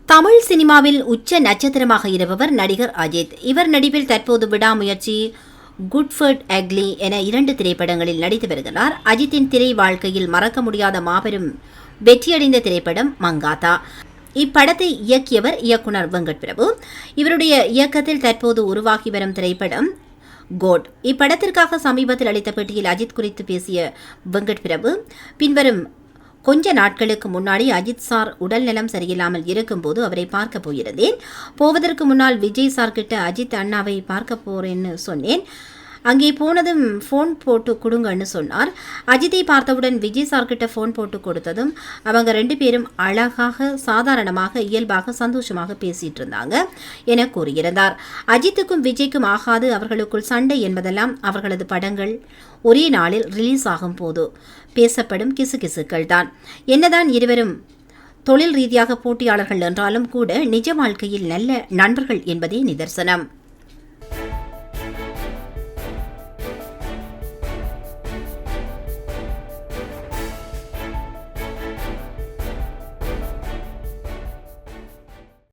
தமிழ் சினிமாவில் உச்ச நட்சத்திரமாக இருப்பவர் நடிகர் அஜித். இவர் நடிப்பில் தற்போது விடாமுயற்சி, குட்ஃபர்ட் அக்லி என 2 திரைப்படங்களில் நடித்து வருகிறார். அஜித்தின் திரை வாழ்க்கையில் மறக்க முடியாத மாபெரும் வெற்றியடைந்த திரைப்படம் மங்காத்தா. இப்படத்தை இயக்கியவர் இயக்குனர் வெங்கட் பிரபு. இவருடைய இயக்கத்தில் தற்போது உருவாகி வரும் திரைப்படம் கோட். இப்படத்திற்காக சமீபத்தில் அளித்த பேட்டியில் அஜித் குறித்து பேசிய வெங்கட் பிரபு, பின்வரும் கொஞ்ச நாட்களுக்கு முன்னாடி அஜித் சார் உடல் நலம் சரியில்லாமல் இருக்கும்போது அவரை பார்க்க போயிருந்தேன். போவதற்கு முன்னால் விஜய் சார் கிட்ட அஜித் அண்ணாவை பார்க்க போறேன்னு சொன்னேன். அங்கே போனதும் ஃபோன் போட்டு கொடுங்கன்னு சொன்னார். அஜித்தை பார்த்தவுடன் விஜய் சார் கிட்ட ஃபோன் போட்டு கொடுத்ததும் அவங்க 2 பேரும் அழகாக, சாதாரணமாக, இயல்பாக, சந்தோஷமாக பேசிட்டு இருந்தாங்க என கூறியிருந்தார். அஜித்துக்கும் விஜய்க்கும் ஆகாது, அவர்களுக்குள் சண்டை என்பதெல்லாம் அவர்களது படங்கள் ஒரே நாளில் ரிலீஸ் ஆகும் போது பேசப்படும் கிசுகிசுக்கள் தான். என்னதான் இருவரும் தொழில் ரீதியாக போட்டியாளர்கள் என்றாலும் கூட நிஜ வாழ்க்கையில் நல்ல நண்பர்கள் என்பதே நிதர்சனம்.